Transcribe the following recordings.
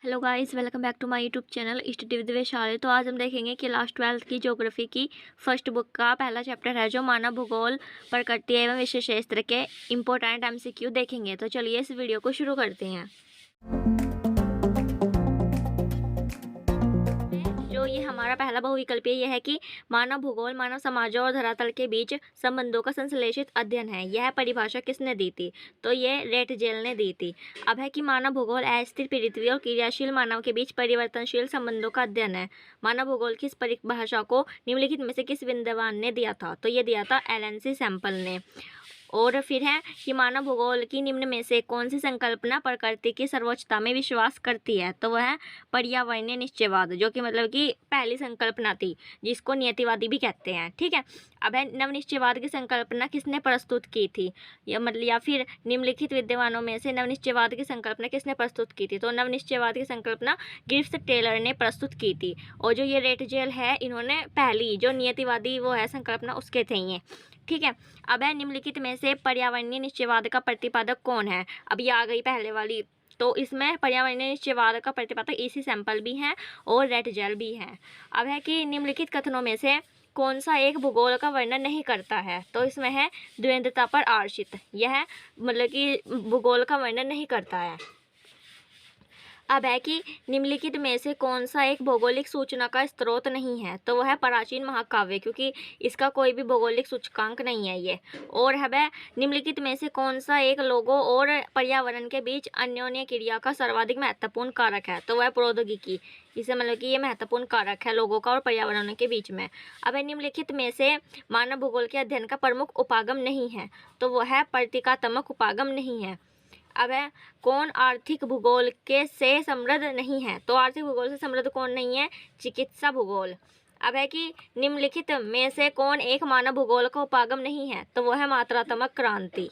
Hello guys, welcome back to my YouTube channel study with Vaishali. तो आज हम देखेंगे कि क्लास 12th की ज्योग्राफी की फर्स्ट बुक का पहला चैप्टर है जो मानव भूगोल, प्रकृति एवं विश्व क्षेत्र के इम्पोर्टेंट एमसीक्यू देखेंगे। तो चलिए इस वीडियो को शुरू करते हैं। जो ये हमारा पहला बहुविकल्पीय यह है कि मानव भूगोल मानव समाजों और धरातल के बीच संबंधों का संश्लेषित अध्ययन है। यह परिभाषा किसने दी थी? तो ये रेटजेल ने दी थी। अब है कि मानव भूगोल अस्थिर पृथ्वी और क्रियाशील मानव के बीच परिवर्तनशील संबंधों का अध्ययन है। मानव भूगोल की इस परिभाषा को निम्नलिखित में से किस विद्वान ने दिया था? तो ये दिया था एलन सैंपल ने। और फिर है कि मानव भूगोल की निम्न में से कौन सी संकल्पना प्रकृति की सर्वोच्चता में विश्वास करती है? तो वह है पर्यावरणीय निश्चयवाद, जो कि मतलब कि पहली संकल्पना थी जिसको नियतिवादी भी कहते हैं। ठीक है। अब है नवनिश्चयवाद की संकल्पना किसने प्रस्तुत की थी? या फिर निम्नलिखित विद्वानों में से नवनिश्चयवाद की संकल्पना किसने प्रस्तुत की थी? तो नवनिश्चयवाद की संकल्पना ग्रिफ्थ टेलर ने प्रस्तुत की थी। और जो ये रेटजेल है, इन्होंने पहली जो नियतिवादी वो है संकल्पना उसके थे ये। ठीक है। अब है निम्नलिखित में से पर्यावरणीय निश्चयवाद का प्रतिपादक कौन है? अब ये आ गई पहले वाली। तो इसमें पर्यावरणीय निश्चयवाद का प्रतिपादक इसी सैंपल भी हैं और रेटजेल भी हैं। अब है कि निम्नलिखित कथनों में से कौन सा एक भूगोल का वर्णन नहीं करता है? तो इसमें है द्वैधता पर आश्रित। यह मतलब कि भूगोल का वर्णन नहीं करता है। अब है कि निम्नलिखित में से कौन सा एक भौगोलिक सूचना का स्रोत नहीं है? तो वह है प्राचीन महाकाव्य, क्योंकि इसका कोई भी भौगोलिक सूचकांक नहीं है ये। और है निम्नलिखित में से कौन सा एक लोगों और पर्यावरण के बीच अन्योन्य क्रिया का सर्वाधिक महत्वपूर्ण कारक है? तो वह प्रौद्योगिकी। इसे मतलब कि ये महत्वपूर्ण कारक है लोगों का और पर्यावरण के बीच में। अब है निम्नलिखित में से मानव भूगोल के अध्ययन का प्रमुख उपागम नहीं है? तो वह है प्रतीकात्मक उपागम नहीं है। अब है कौन आर्थिक भूगोल के से समृद्ध नहीं है? तो आर्थिक भूगोल से समृद्ध कौन नहीं है? चिकित्सा भूगोल। अब है कि निम्नलिखित में से कौन एक मानव भूगोल का उपागम नहीं है? तो वह है मात्रात्मक क्रांति।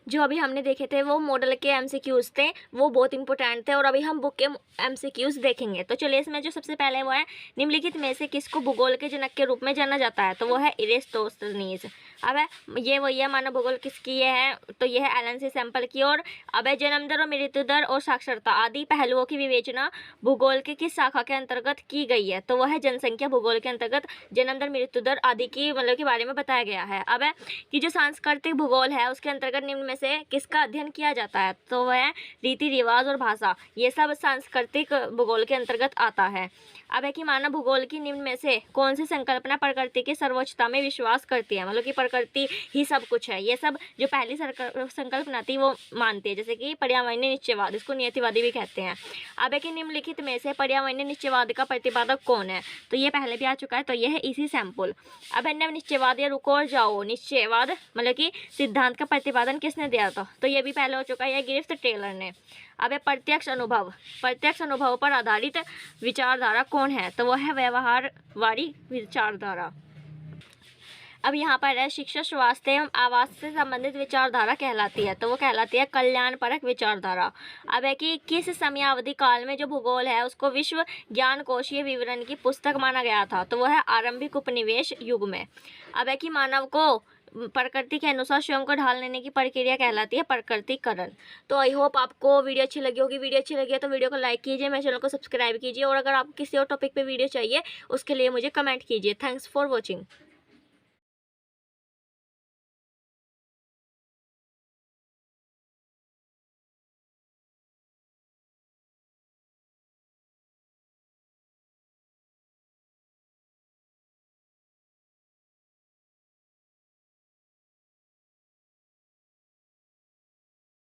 जो अभी हमने देखे थे वो मॉडल के एमसीक्यूज थे, वो बहुत इंपॉर्टेंट थे। और अभी हम बुक के एमसीक्यूज देखेंगे। तो चलिए इसमें जो सबसे पहले वो है निम्नलिखित में से किसको भूगोल के जनक के रूप में जाना जाता है? तो वो है इरेस्टोस्थनीज। अब है ये वही है मानव भूगोल किसकी ये है? तो यह है एलन सैंपल की। और अब है जन्म दर और मृत्यु दर और साक्षरता आदि पहलुओं की विवेचना भूगोल के किस शाखा के अंतर्गत की गई है? तो वह है जनसंख्या भूगोल के अंतर्गत जन्म दर मृत्यु दर आदि की मतलब के बारे में बताया गया है। अब है कि जो सांस्कृतिक भूगोल है उसके अंतर्गत निम्न में से किसका अध्ययन किया जाता है? तो वह रीति रिवाज और भाषा, ये सब सांस्कृतिक भूगोल के अंतर्गत आता है। अब है कि मानव भूगोल की निम्न में से कौन सी संकल्पना प्रकृति की सर्वोच्चता में विश्वास करती है? मतलब कि प्रकृति ही सब कुछ है। ये सब जो पहली संकल्पना थी वो मानती है, जैसे कि पर्यावरणीय निश्चयवाद, इसको नियतिवादी भी कहते हैं। अब है कि निम्नलिखित में से पर्यावरणीय निश्चयवाद का प्रतिपादक कौन है? तो ये पहले भी आ चुका है, तो यह है इसी सैंपल। अब है नव निश्चयवाद या रुको और जाओ निश्चयवाद मतलब कि सिद्धांत का प्रतिपादन किसने दिया था? तो ये भी पहले हो चुका है, ग्रिफ्थ टेलर ने। अब है प्रत्यक्ष अनुभव पर आधारित विचारधारा कौन है? तो वह है व्यवहारवादी विचारधारा। अब यहाँ पर है शिक्षा, स्वास्थ्य एवं आवास से संबंधित विचारधारा कहलाती है। तो वो कहलाती है कल्याणपरक विचारधारा। अब है कि किस समयावधि काल में जो भूगोल है उसको विश्व ज्ञान कोशीय विवरण की पुस्तक माना गया था? तो वह है आरंभिक उपनिवेश युग में। अब है कि मानव को प्रकृति के अनुसार स्वयं को ढाल लेने की प्रक्रिया कहलाती है प्रकृतिकरण। तो आई होप आपको वीडियो अच्छी लगी होगी। वीडियो अच्छी लगी है तो वीडियो को लाइक कीजिए, मेरे चैनल को सब्सक्राइब कीजिए। और अगर आपको किसी और टॉपिक पे वीडियो चाहिए उसके लिए मुझे कमेंट कीजिए। Thanks for watching.